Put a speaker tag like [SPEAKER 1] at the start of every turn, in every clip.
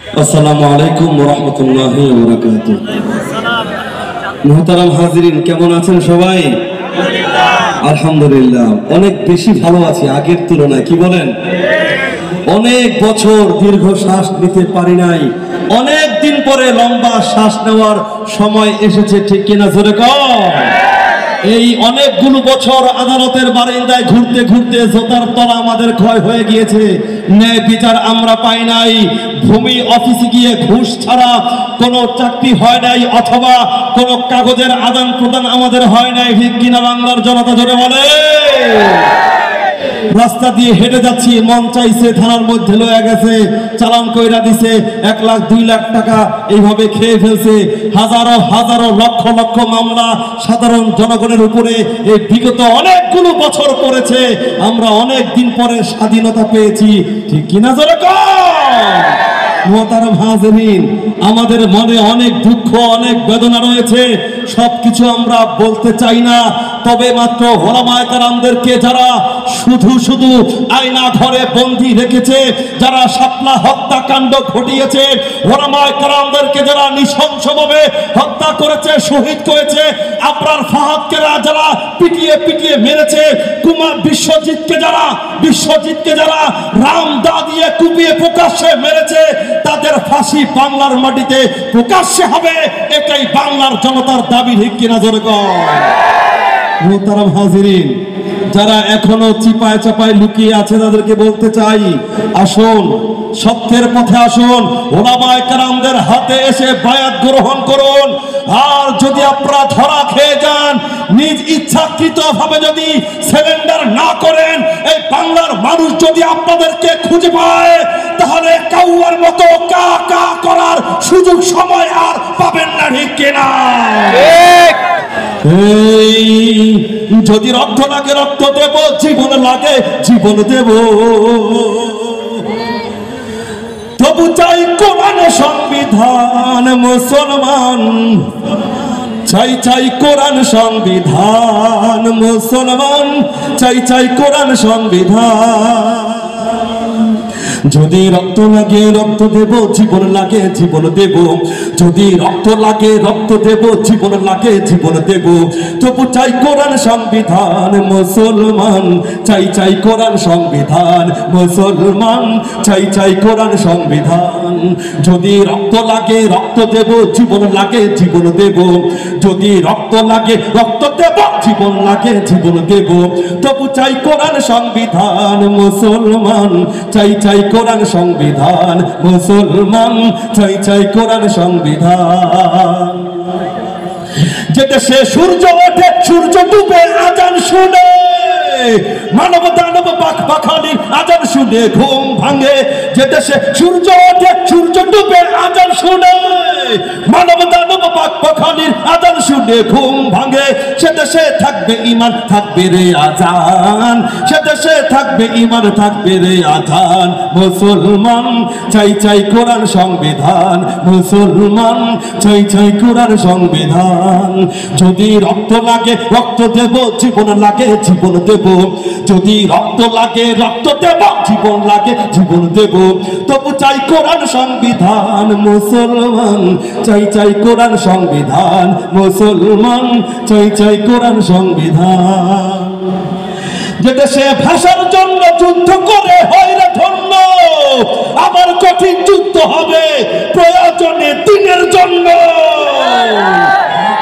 [SPEAKER 1] আসসালামু আলাইকুম ওয়া রাহমাতুল্লাহি ওয়া বারাকাতুহু। মুহতারাম হাজিরিন, কেমন আছেন সবাই? আলহামদুলিল্লাহ, অনেক বেশি ভালো আছি আগের তুলনায়। কি বলেন? অনেক বছর দীর্ঘ শ্বাস নিতে পারি নাই, অনেক দিন পরে লম্বা শ্বাস নেওয়ার সময় এসেছে, ঠিক কিনা জোরে কও। এই অনেকগুলো বছর আদালতের বারান্দায় ঘুরতে ঘুরতে জোতার তলা আমাদের ক্ষয় হয়ে গিয়েছে, ন্যায় বিচার আমরা পাই নাই। ভূমি অফিসে গিয়ে ঘুষ ছাড়া কোনো চাকরি হয় নাই, অথবা কোনো কাগজের আদান প্রদান আমাদের হয় নাই, ঠিক কিনা বাংলার জনতা জোরে বলে। রাস্তা দিয়ে হেঁটে যাচ্ছি, মন চাইছে থানার মধ্যে লয়ে গেছে, চালান কইরা দিছে, 1 লাখ 2 লাখ টাকা এইভাবে খেয়ে ফেলছে। হাজারো হাজারো লক্ষ লক্ষ মামলা সাধারণ জনগণের উপরে এই বিগত অনেকগুলো বছর পড়েছে। আমরা অনেক দিন পরে স্বাধীনতা পেয়েছি, ঠিক কিনা জোরে কও। মুহতারাম হাজিরিন, আমাদের মনে অনেক দুঃখ, অনেক বেদনা রয়েছে, সবকিছু আমরা বলতে চাই না। তবে মাত্র ওলামায়ে কেরামদেরকে যারা শুধু শুধু আয়না ঘরে বন্দী রেখেছে, যারা শাপলা হত্যাকাণ্ড ঘটিয়েছে, ওলামায়ে কেরামদেরকে যারা নৃশংসভাবে হত্যা করেছে, শহীদ করেছে, আবরার ফাহাদকে যারা পিটিয়ে পিটিয়ে মেরেছে, কুমার বিশ্বজিৎকে যারা রাম দা দিয়ে কুপিয়ে প্রকাশ্যে মেরেছে, তাদের ফাঁসি বাংলার মাটিতে প্রকাশ্যে হবে, এটাই বাংলার জনতার দাবি, ঠিক কিনা জোরে কও। মুহতারাম হাজিরিন, যারা এখনো চিপায় চাপায় লুকিয়ে আছে তাদেরকে বলতে চাই, আসুন সত্যের পথে আসুন, ওলামায়ে কেরামদের হাতে এসে বায়াত গ্রহণ করুন। আর যদি আপনারা ধরা খেয়ে যান, নিজ ইচ্ছাকৃতভাবে যদি সারেন্ডার না করেন, এই বাংলার মানুষ যদি আপনাদেরকে খুঁজে পায়, তাহলে কাউয়ার মতো কা কা করার সুযোগ সময় আর পাবেন না, ঠিক কিনা? এই যদি রক্ত লাগে রক্ত দেব, জীবন লাগে জীবন দেব, তবু চাই কোরআন সংবিধান মুসলমান, চাই চাই কোরআন সংবিধান মুসলমান, চাই চাই কোরআন সংবিধান। যদি রক্ত লাগে রক্ত দেব, জীবন লাগে জীবন দেব, যদি রক্ত লাগে রক্ত দেব, জীবন লাগে জীবন দেব, তবু চাই কোরআন সংবিধান মুসলমান, চাই চাই কোরআন সংবিধান মুসলমান, চাই চাই কোরআন সংবিধান। যদি রক্ত লাগে রক্ত দেব, জীবন লাগে জীবন দেব, যদি রক্ত লাগে রক্ত দেব, জীবন লাগে জীবন দেব, তবু চাই কোরআন সংবিধান মুসলমান, চাই চাই কোরআন সংবিধান মুসলমান, চাই চাই কোরআন সংবিধান। যে দেশে সূর্য ওঠে সূর্য ডুবে আজান শুনে, মানব দানব পাক পাখালির আজান শুনে ঘুম ভাঙে। যে দেশে সূর্য ওঠে সূর্য ডুবে আজান শুনে, মানব দানব পাক পাখালির আজান শুনে ঘুম ভাঙে। সে দেশে থাকবে ঈমান থাকবে রে আজান, সে দেশে থাকবে ঈমান থাকবে রে আজান। মুসলমান চাই চাই কোরআন সংবিধান মুসলমান, চাই চাই কোরআন সংবিধান। যদি রক্ত লাগে রক্ত দেব, জীবন লাগে জীবন দেব, যদি রক্ত লাগে রক্ত দেব, জীবন লাগে জীবন দেব, তবু চাই কোরআন সংবিধান মুসলমান, চাই চাই কোরআন সংবিধান মুসলমান, চাই চাই কোরআন সংবিধান। যে দেশে ভাষার জন্য যুদ্ধ করে হয় রে ধন্য, আবার কঠিন যুদ্ধ হবে প্রয়োজনে দিনের জন্য,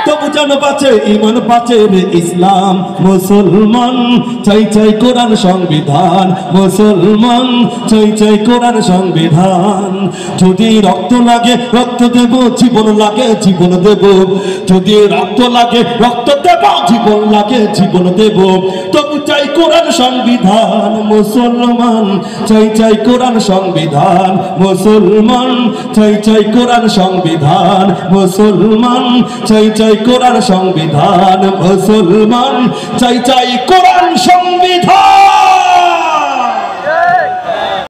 [SPEAKER 1] তবু যেন বাঁচে ঈমান বাঁচে রে ইসলাম মুসলমান, চাই চাই কোরআন সংবিধান মুসলমান, চাই চাই কোরআন সংবিধান। যদি রক্ত লাগে রক্ত দেব, জীবন লাগে জীবন দেব, যদি রক্ত লাগে রক্ত দেব, জীবন লাগে জীবন দেব, তবু চাই কোরআন সংবিধান মুসলমান, চাই চাই কোরআন সংবিধান মুসলমান, চাই চাই কোরআন সংবিধান মুসলমান, চাই চাই কোরআন সংবিধান মুসলমান, চাই চাই কোরআন সংবিধান।